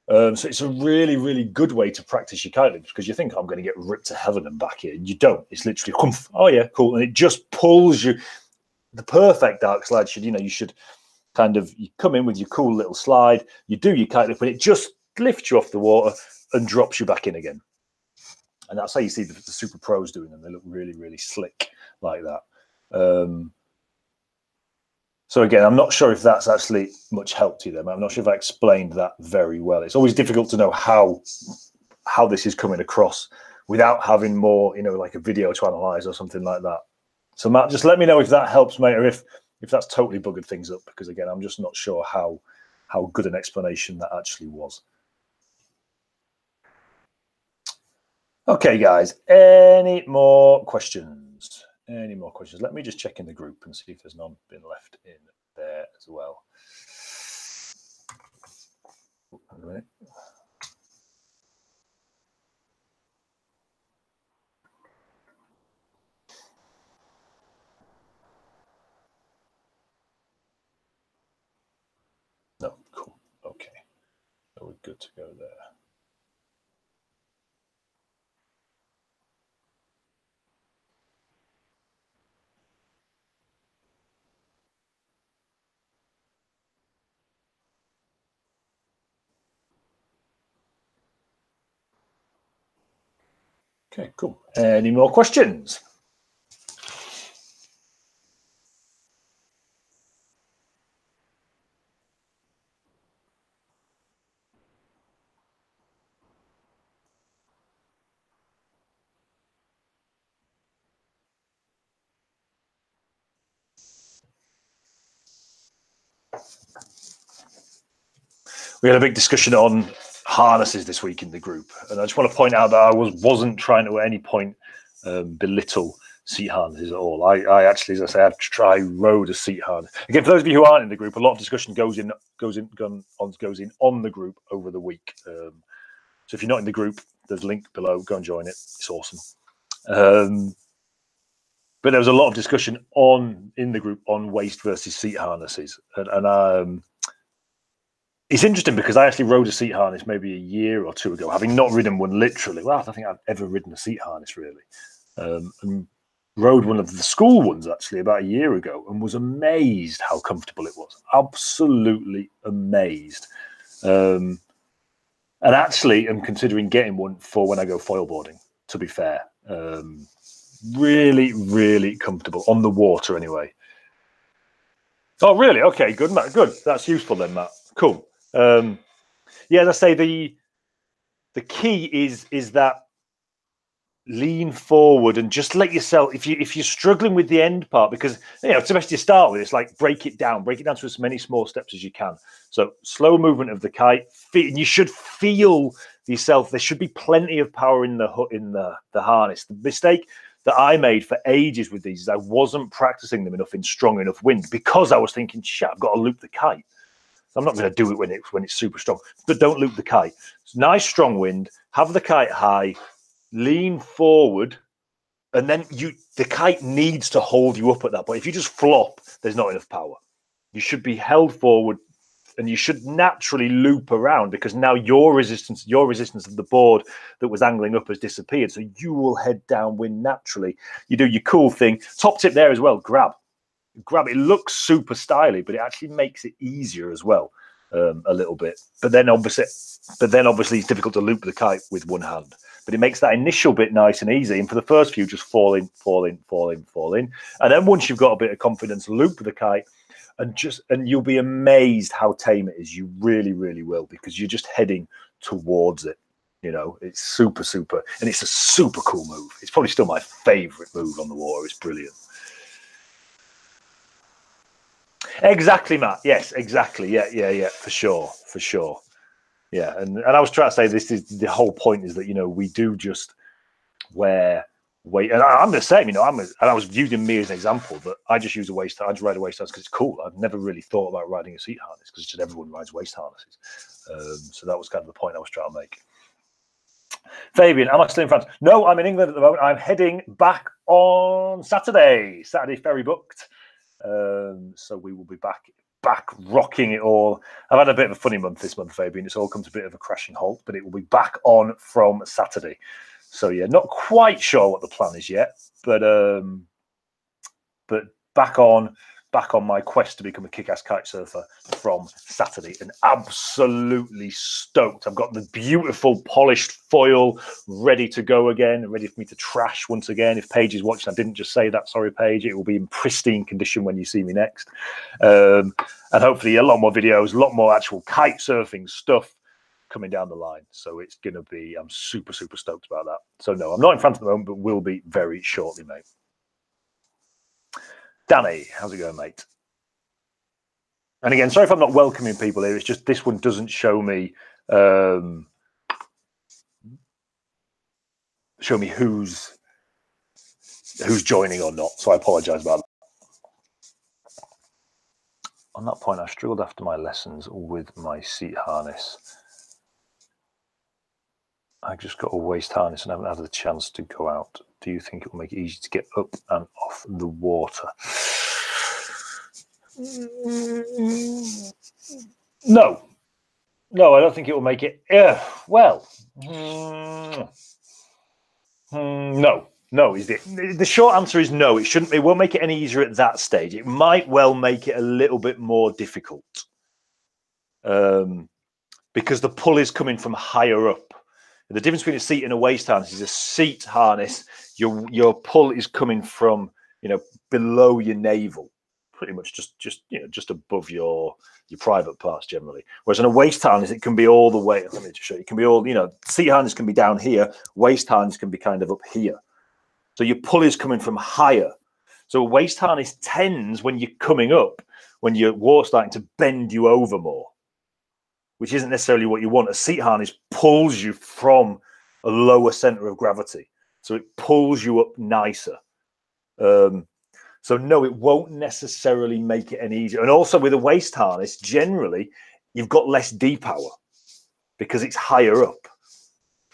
So it's a really, really good way to practice your kite loops, because you think, I'm going to get ripped to heaven and back here. You don't. It's literally, oh yeah, cool. And it just pulls you. The perfect dark slide should, you should kind of, you come in with your cool little slide, you do your kite loop, and it just lifts you off the water and drops you back in again. And that's how you see the super pros doing them. They look really, really slick like that. So again, I'm not sure if that's actually much help to them. I'm not sure if I explained that very well. It's always difficult to know how this is coming across without having more, like a video to analyze or something like that. So Matt, just let me know if that helps, mate, or if that's totally buggered things up, because again, I'm just not sure how good an explanation that actually was. Okay, guys, any more questions? Any more questions? Let me just check in the group and see if there's none been left in there as well. A minute. No, cool. Okay. So we're good to go there. Okay, cool. Any more questions? We had a big discussion on harnesses this week in the group, and I just want to point out that I wasn't trying to at any point belittle seat harnesses at all. I actually, as I say, I rode a seat harness. Again, for those of you who aren't in the group, a lot of discussion goes in on the group over the week. So if you're not in the group, there's a link below. Go and join it. It's awesome. But there was a lot of discussion in the group on waist versus seat harnesses, and it's interesting because I actually rode a seat harness maybe a year or two ago, having not ridden one literally. Well, I don't think I've ever ridden a seat harness really. And rode one of the school ones actually about a year ago and was amazed how comfortable it was. Absolutely amazed. And actually, I'm considering getting one for when I go foil boarding, to be fair. Really, really comfortable on the water anyway. Oh, really? Okay, good, Matt. Good. That's useful then, Matt. Cool. Yeah, as I say, the key is that lean forward and just let yourself, if you're struggling with the end part, because to best you start with, it's like break it down to as many small steps as you can. So slow movement of the kite, and you should feel yourself. There should be plenty of power in the harness. The mistake that I made for ages with these is I wasn't practicing them enough in strong enough wind, because I was thinking, shit, I've got to loop the kite. I'm not going to do it when it's super strong, but don't loop the kite. It's nice strong wind, have the kite high, lean forward, and then the kite needs to hold you up at that point. If you just flop, there's not enough power. You should be held forward, and you should naturally loop around, because now your resistance of the board that was angling up has disappeared. So you will head downwind naturally. You do your cool thing. Top tip there as well, grab. It looks super stylish, but it actually makes it easier as well, a little bit. But then obviously it's difficult to loop the kite with one hand. But it makes that initial bit nice and easy. And for the first few, just fall in. And then once you've got a bit of confidence, loop the kite, and you'll be amazed how tame it is. You really, really will, because you're just heading towards it. It's super, super, and it's a super cool move. It's probably still my favorite move on the water. It's brilliant. Exactly, Matt. Yes, exactly. Yeah. For sure. Yeah, and I was trying to say, this is the whole point, is that we do just wear weight, and I'm the same. I was using me as an example, but I just use a waist. I just ride a waist harness because it's cool. I've never really thought about riding a seat harness, because just everyone rides waist harnesses. So that was kind of the point I was trying to make. Fabian, am I still in France? No, I'm in England at the moment. I'm heading back on Saturday. Ferry booked. So we will be back rocking it all. I've had a bit of a funny month this month, Fabian. It's all come to a bit of a crashing halt, but it will be back on from Saturday. So yeah, not quite sure what the plan is yet, but back on my quest to become a kick-ass kite surfer from Saturday, and absolutely stoked. I've got the beautiful polished foil ready to go again, ready for me to trash once again. If Paige is watching, I didn't just say that, sorry Paige. It will be in pristine condition when you see me next. And hopefully a lot more videos, a lot more actual kite surfing stuff coming down the line. So it's going to be, I'm super, super stoked about that. So no, I'm not in France at the moment, but will be very shortly, mate. Danny, how's it going, mate? And again, sorry if I'm not welcoming people here. It's just this one doesn't show me who's joining or not. So I apologise about that. On that point, I struggled after my lessons with my seat harness. I just got a waist harness and haven't had the chance to go out. Do you think it will make it easy to get up and off the water? No, I don't think it will make it. No. Is the short answer is no. It shouldn't. It won't make it any easier at that stage. It might well make it a little bit more difficult, because the pull is coming from higher up. The difference between a seat and a waist harness is a seat harness. Your pull is coming from below your navel, pretty much just above your private parts generally. Whereas on a waist harness, it can be all the way. Let me just show you. It can be all, seat harness can be down here. Waist harness can be kind of up here. So your pull is coming from higher. So a waist harness tends, when you're coming up, when your water's starting to bend you over more, which isn't necessarily what you want. A seat harness pulls you from a lower center of gravity. So it pulls you up nicer. So no, it won't necessarily make it any easier. And also with a waist harness, generally, you've got less D-power because it's higher up.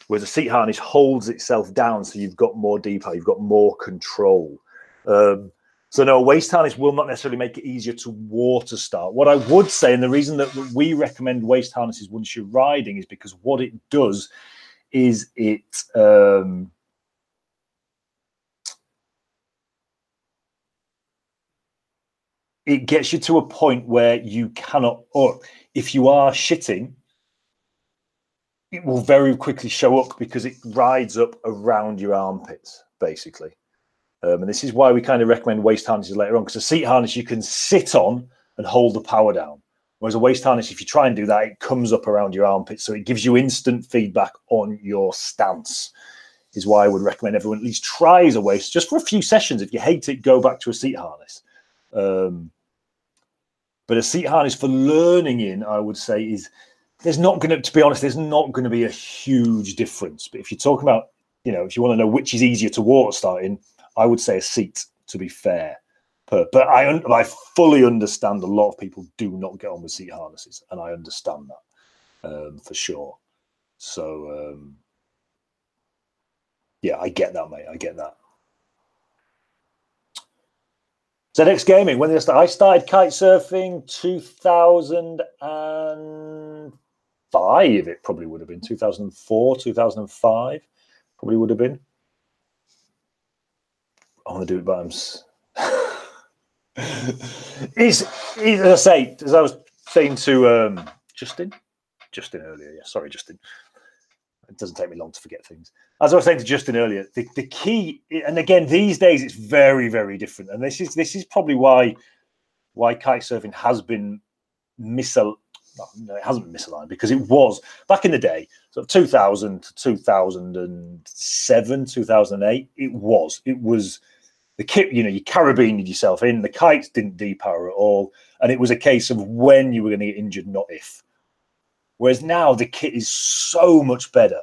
Whereas a seat harness holds itself down, so you've got more D-power, you've got more control. So So no, a waist harness will not necessarily make it easier to water start. What I would say, and the reason that we recommend waist harnesses once you're riding, is because what it does is it gets you to a point where you cannot, or if you are shitting, it will very quickly show up because it rides up around your armpits, basically. And this is why we kind of recommend waist harnesses later on, because a seat harness you can sit on and hold the power down. Whereas a waist harness, if you try and do that, it comes up around your armpits. So it gives you instant feedback on your stance, is why I would recommend everyone at least tries a waist just for a few sessions. If you hate it, go back to a seat harness. But a seat harness for learning in, I would say, is there's not going to be honest, there's not going to be a huge difference. But if you're talking about, if you want to know which is easier to water start in, I would say a seat, to be fair. But I fully understand a lot of people do not get on with seat harnesses, and I understand that for sure. So, yeah, I get that, mate. I get that. ZX Gaming, when did I start? I started kite surfing 2005. It probably would have been 2004, 2005. Probably would have been. I want to do it, but as I was saying to Justin earlier. Yeah, sorry, Justin. It doesn't take me long to forget things. As I was saying to Justin earlier, the key, and again, these days it's very, very different. And this is probably why kite surfing has been it hasn't been misaligned, because it was back in the day, so 2000 to 2007, 2008. It was the kit. You carabined yourself in. The kites didn't depower at all, and it was a case of when you were going to get injured, not if. Whereas now the kit is so much better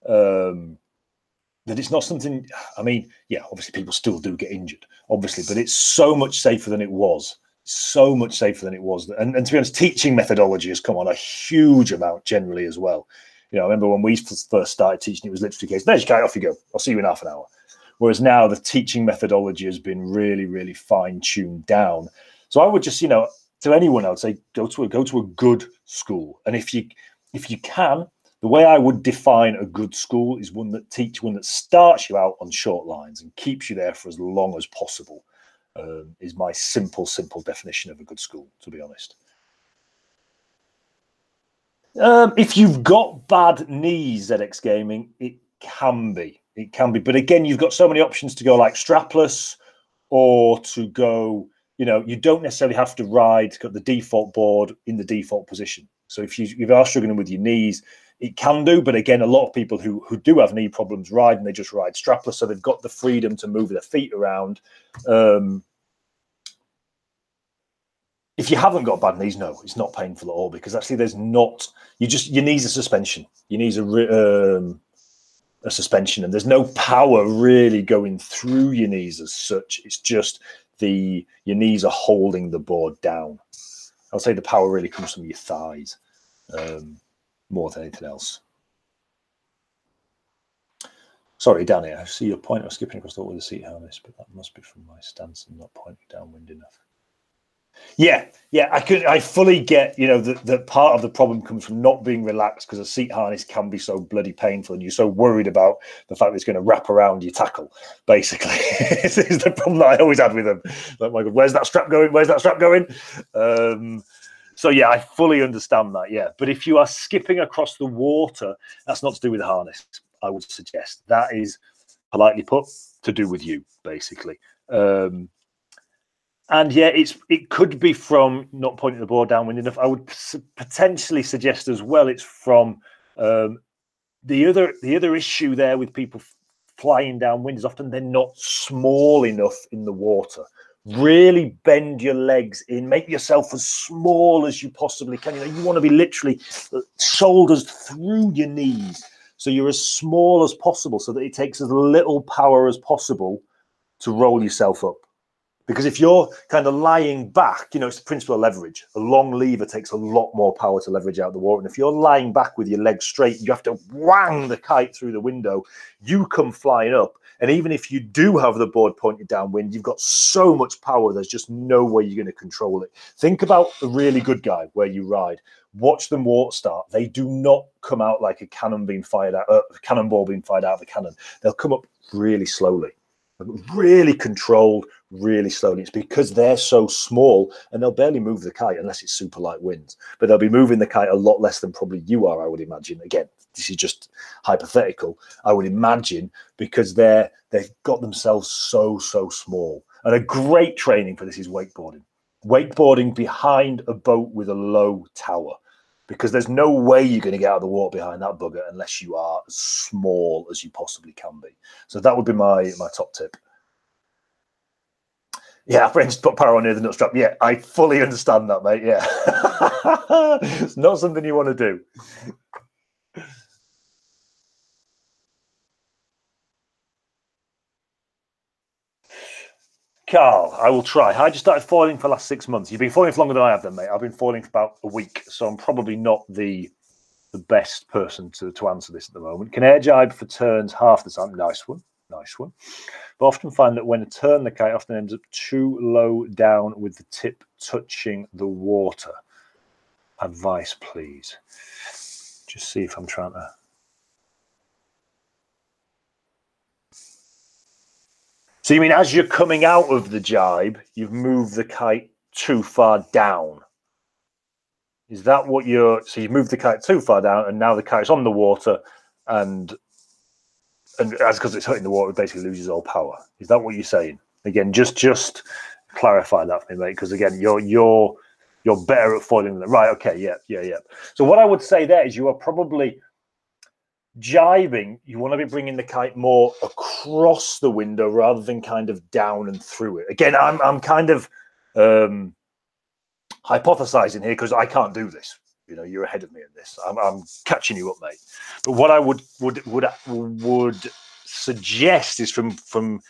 that it's not something. I mean, yeah, obviously people still do get injured, obviously, but it's so much safer than it was. So much safer than it was. And to be honest, teaching methodology has come on a huge amount generally as well. I remember when we first started teaching, it was literally the case, there's your kite, off you go. I'll see you in half an hour. Whereas now the teaching methodology has been really, really fine-tuned down. So I would just, to anyone, I would say go to a good school. And if you can, the way I would define a good school is one that starts you out on short lines and keeps you there for as long as possible. Is my simple definition of a good school, to be honest. If you've got bad knees, ZX Gaming, it can be. But again, you've got so many options to go like strapless, or to go, you don't necessarily have to ride the default board in the default position. So if you are struggling with your knees, it can do. But again, a lot of people who do have knee problems ride, and they just ride strapless, so they've got the freedom to move their feet around. If you haven't got bad knees, no, it's not painful at all, because actually there's not. Your knees are suspension. Your knees are a suspension, and there's no power really going through your knees as such. It's just your knees are holding the board down. I'll say the power really comes from your thighs more than anything else. Sorry, Danny, I see your point of skipping across the water with the seat harness, but that must be from my stance and not pointing downwind enough. Yeah, I fully get, that part of the problem comes from not being relaxed, because a seat harness can be so bloody painful, and you're so worried about the fact that it's going to wrap around your tackle, basically. This is the problem that I always had with them. Like, my God, where's that strap going? Where's that strap going? So, yeah, I fully understand that, yeah. But if you are skipping across the water, that's not to do with the harness, I would suggest. That is, politely put, to do with you, basically. And yeah, it could be from not pointing the board downwind enough. I would potentially suggest as well it's from the other issue there with people flying downwind is often they're not small enough in the water. Really bend your legs in, make yourself as small as you possibly can. You want to be literally shoulders through your knees, so you're as small as possible, so that it takes as little power as possible to roll yourself up. Because if you're kind of lying back, you know, it's the principle of leverage. A long lever takes a lot more power to leverage out the water. And if you're lying back with your legs straight, you have to whang the kite through the window. You come flying up. And even if you do have the board pointed downwind, you've got so much power, there's just no way you're going to control it. Think about a really good guy where you ride. Watch them water start. They do not come out like a cannon being fired out, a cannonball being fired out of a cannon. They'll come up really slowly, really controlled, really slowly. It's because they're so small and they'll barely move the kite unless it's super light winds. But they'll be moving the kite a lot less than probably you are, I would imagine. Again, this is just hypothetical. I would imagine because they've got themselves so small. And a great training for this is wakeboarding. Wakeboarding behind a boat with a low tower, because there's no way you're going to get out of the water behind that bugger unless you are as small as you possibly can be. So that would be my top tip. Yeah, friends, put power on near the nut strap. Yeah, I fully understand that, mate. Yeah. It's not something you want to do. Carl, I will try. How you started foiling for the last 6 months? You've been foiling for longer than I have then, mate. I've been foiling for about a week, so I'm probably not the best person to answer this at the moment. Can air jibe for turns half the time? Nice one. Nice one. But often find that when a turn, the kite often ends up too low down with the tip touching the water. Advice, please. Just see if I'm trying to... So you mean as you're coming out of the jibe, you've moved the kite too far down? Is that what you're... So you've moved the kite too far down and now the kite's on the water and as because it's hitting the water, it basically loses all power. Is that what you're saying? Again, just clarify that for me, mate, because again, you're better at foiling than... Right, okay, yeah. So what I would say there is you are probably... Jibing, you want to be bringing the kite more across the window rather than kind of down and through it. Again, I'm kind of hypothesizing here because I can't do this. You know, you're ahead of me in this. I'm catching you up, mate. But what I would suggest is from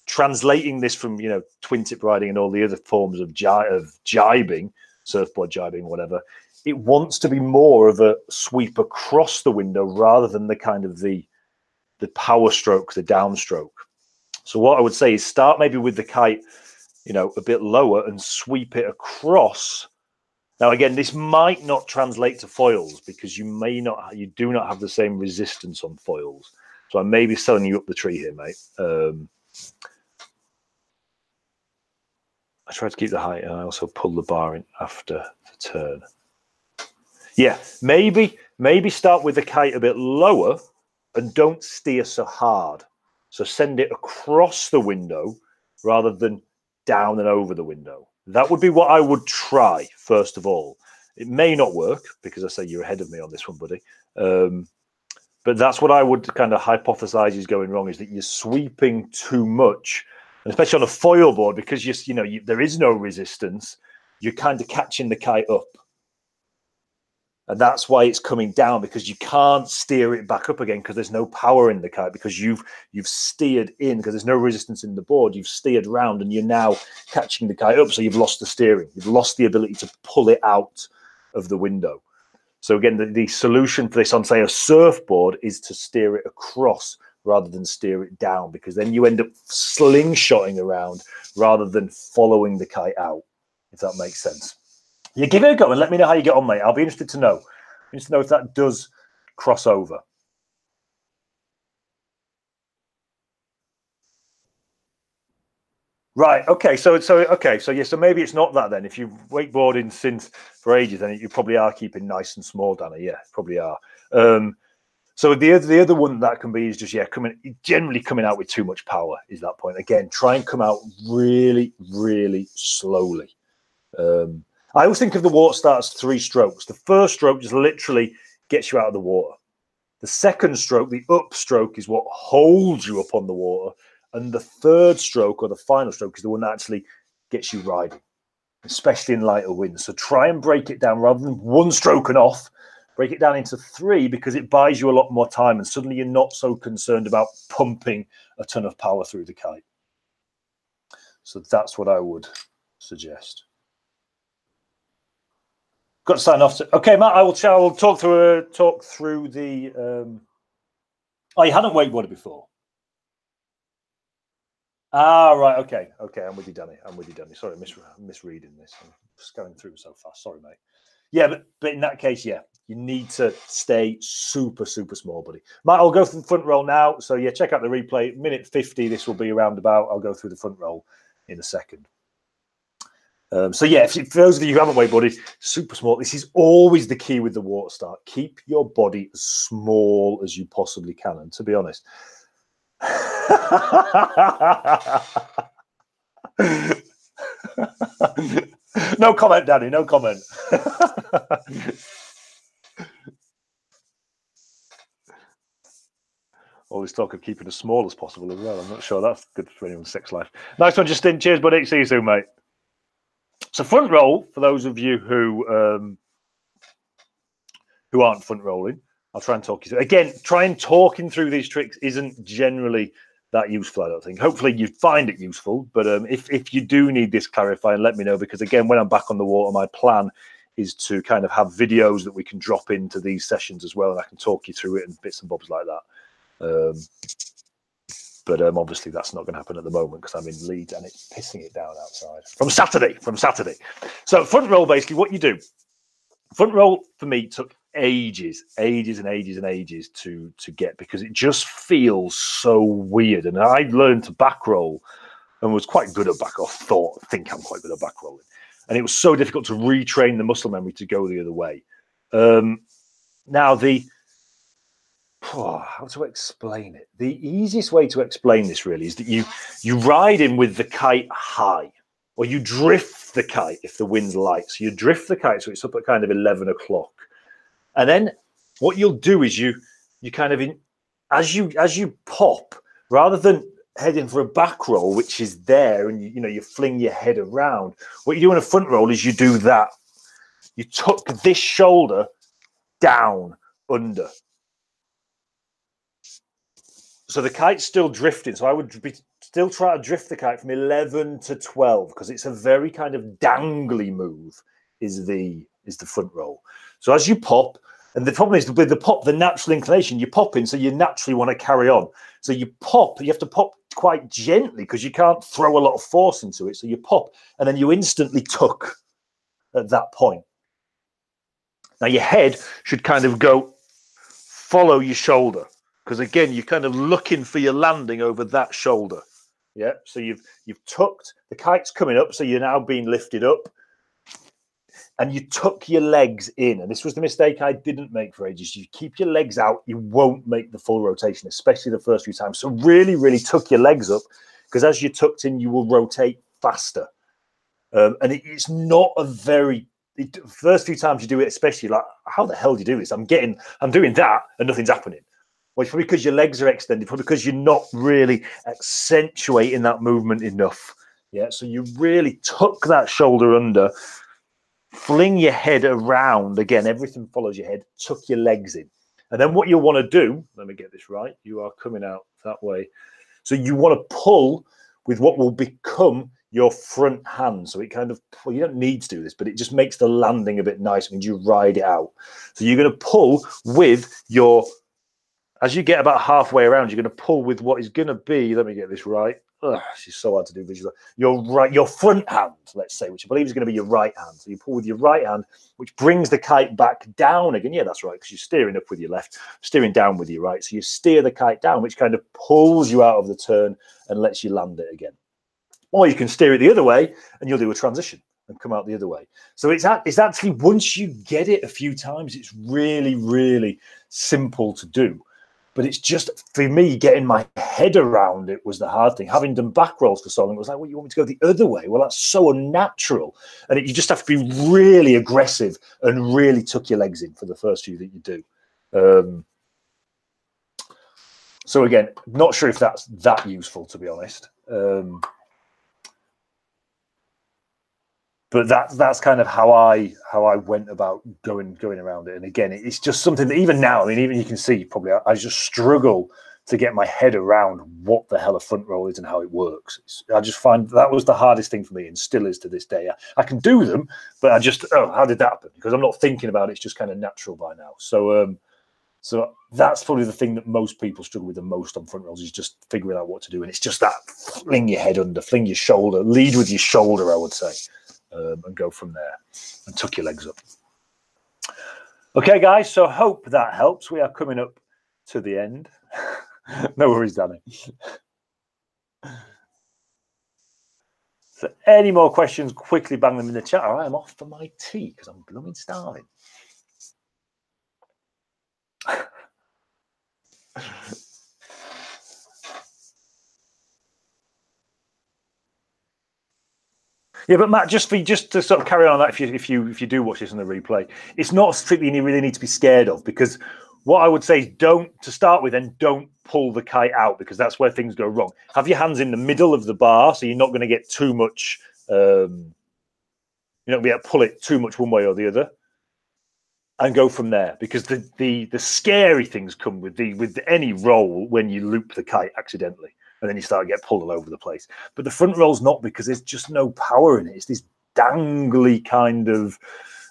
translating this from, you know, twin tip riding and all the other forms of jibing, surfboard jibing, whatever. It wants to be more of a sweep across the window rather than the kind of the power stroke, the downstroke. So what I would say is start maybe with the kite, you know, a bit lower and sweep it across. Now, again, this might not translate to foils because you do not have the same resistance on foils. So I may be selling you up the tree here, mate. I try to keep the height and I also pull the bar in after the turn. Yeah, maybe start with the kite a bit lower and don't steer so hard. So send it across the window rather than down and over the window. That would be what I would try, first of all. It may not work because I say you're ahead of me on this one, buddy. But that's what I would kind of hypothesize is going wrong, is that you're sweeping too much, and especially on a foil board, because there is no resistance. You're kind of catching the kite up. And that's why it's coming down, because you can't steer it back up again because there's no power in the kite, because you've steered in, because there's no resistance in the board. You've steered round and you're now catching the kite up. So you've lost the steering. You've lost the ability to pull it out of the window. So again, the solution for this on, say, a surfboard is to steer it across rather than steer it down, because then you end up slingshotting around rather than following the kite out, if that makes sense. Yeah, give it a go and let me know how you get on, mate. I'll be interested to know. Interested to know if that does cross over. Right. Okay. So yeah. So maybe it's not that then. If you've wakeboarding since for ages, then you probably are keeping nice and small, Danny. Yeah, probably are. So the other one that can be is just generally coming out with too much power. Is that point again? Try and come out really, really slowly. I always think of the water start as 3 strokes. The first stroke just literally gets you out of the water. The second stroke, the upstroke, is what holds you up on the water. And the third stroke, or the final stroke, is the one that actually gets you riding, especially in lighter winds. So try and break it down rather than 1 stroke and off. Break it down into 3, because it buys you a lot more time. And suddenly you're not so concerned about pumping a ton of power through the kite. So that's what I would suggest. Got to sign off. Okay, Matt, I will talk through the. Oh, you hadn't wakeboarded before. Ah, right. Okay. I'm with you, Danny. Sorry, I'm misreading this. I'm just going through so fast. Sorry, mate. Yeah, but in that case, yeah, you need to stay super small, buddy. Matt, I'll go through the front roll now. So yeah, check out the replay. Minute 50. This will be around about. I'll go through the front roll in a second. So yeah, for those of you who haven't wakeboarded, super small. This is always the key with the water start. Keep your body as small as you possibly can. And to be honest, no comment, Danny. No comment. Always talk of keeping as small as possible as well. I'm not sure that's good for anyone's sex life. Nice one, Justin. Cheers, buddy. See you soon, mate. So front roll, for those of you who aren't front rolling, I'll try and talk you through. Again, talking through these tricks isn't generally that useful, I don't think. Hopefully you find it useful, but if you do need this clarifying, let me know, because again, when I'm back on the water, my plan is to kind of have videos that we can drop into these sessions as well, and I can talk you through it and bits and bobs like that. But obviously that's not going to happen at the moment because I'm in Leeds and it's pissing it down outside from Saturday. So front roll, basically what you do. Front roll for me took ages to get, because it just feels so weird. And I learned to back roll and was quite good at back roll. Think I'm quite good at back rolling. And it was so difficult to retrain the muscle memory to go the other way. Now how to explain it? The easiest way to explain this really is that you ride in with the kite high, or you drift the kite if the wind's light. So you drift the kite so it's up at kind of 11 o'clock. And then what you'll do is you kind of, as you pop, rather than heading for a back roll, which is there, and you fling your head around, what you do in a front roll is you do that. You tuck this shoulder down under. So the kite's still drifting. So I would still try to drift the kite from 11 to 12, because it's a very kind of dangly move is the front roll. So as you pop, and the problem is with the pop, the natural inclination, you pop in, so you naturally want to carry on. So you have to pop quite gently because you can't throw a lot of force into it. So you pop and then you instantly tuck at that point. Now your head should kind of follow your shoulder, because again, you're kind of looking for your landing over that shoulder. Yeah, so you've tucked, the kite's coming up, so you're now being lifted up, and you tuck your legs in. And this was the mistake I didn't make for ages. You keep your legs out, you won't make the full rotation, especially the first few times. So really tuck your legs up, because as you're tucked in, you will rotate faster. And it's not a very, first few times you do it, especially, like, how the hell do you do this? I'm doing that and nothing's happening. Well, it's probably because your legs are extended, probably because you're not really accentuating that movement enough. Yeah, so you really tuck that shoulder under, fling your head around. Again, everything follows your head. Tuck your legs in. And then what you want to do, let me get this right, you are coming out that way. So you want to pull with what will become your front hand. So it kind of, well, you don't need to do this, but it just makes the landing a bit nice when you ride it out. So you're going to pull with your, as you get about halfway around, you're going to pull with what is going to be, let me get this right. This is so hard to do visually. Your front hand, let's say, which I believe is going to be your right hand. So you pull with your right hand, which brings the kite back down again. Yeah, that's right, because you're steering up with your left, steering down with your right. So you steer the kite down, which kind of pulls you out of the turn and lets you land it again. Or you can steer it the other way and you'll do a transition and come out the other way. So it's actually, once you get it a few times, it's really simple to do. But it's just, for me, getting my head around it was the hard thing. Having done back rolls for so long, it was like, well, you want me to go the other way? Well, that's so unnatural. And you just have to be really aggressive and really tuck your legs in for the first few that you do. So again, not sure if that's that useful, to be honest. But that's kind of how I went about going around it. And again, it's just something that even now, I mean, even you can see probably I just struggle to get my head around what the hell a front roll is and how it works. I just find that was the hardest thing for me, and still is to this day. I can do them, but I just, how did that happen? Because I'm not thinking about it. It's just kind of natural by now. So that's probably the thing that most people struggle with the most on front rolls, is just figuring out what to do. And it's just that fling your head under, fling your shoulder, lead with your shoulder, I would say, and go from there and tuck your legs up. Okay, guys, so hope that helps. We are coming up to the end. No worries, Danny. So any more questions, quickly bang them in the chat. All right, I'm off for my tea because I'm blooming starving. Yeah, but Matt, just to sort of carry on that, if you do watch this on the replay, it's not something you really need to be scared of, because what I would say is don't pull the kite out, because that's where things go wrong. Have your hands in the middle of the bar, so you're not going to get too much. You're not going to be able to pull it too much one way or the other, and go from there. Because the scary things come with any roll when you loop the kite accidentally. And then you start to get pulled all over the place. But the front roll's not, because there's just no power in it. It's this dangly kind of,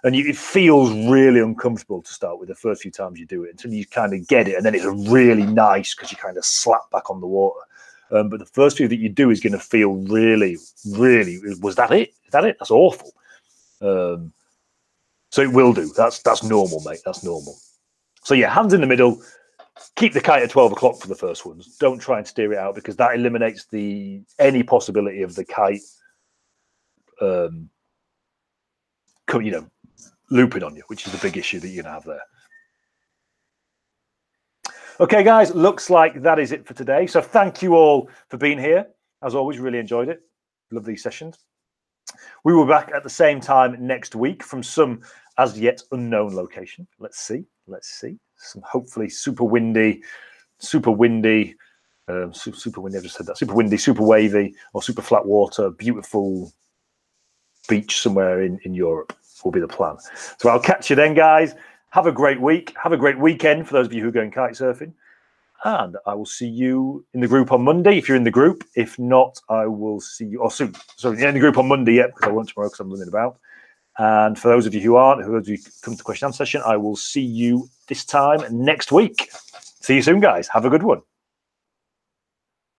and it feels really uncomfortable to start with the first few times you do it, until you kind of get it. And then it's really nice because you kind of slap back on the water. But the first few that you do is going to feel really, really, was that it? Is that it? That's awful. So it will do. That's normal, mate. That's normal. So yeah, hands in the middle. Keep the kite at 12 o'clock for the first ones. Don't try and steer it out, because that eliminates any possibility of the kite, looping on you, which is the big issue that you're going to have there. Okay, guys, looks like that is it for today. So thank you all for being here. As always, really enjoyed it. Love these sessions. We will be back at the same time next week from some as yet unknown location. Let's see. Some hopefully super windy, super windy, I've just said that, super windy, super wavy, or super flat water, beautiful beach somewhere in Europe will be the plan. So I'll catch you then, guys. Have a great week. Have a great weekend for those of you who are going kite surfing. And I will see you in the group on Monday, if you're in the group. If not, I will see you, soon. So you're in the group on Monday, yeah, because I won't tomorrow because I'm running about. And for those of you who aren't, who come to the question and answer session, I will see you this time next week. See you soon, guys. Have a good one.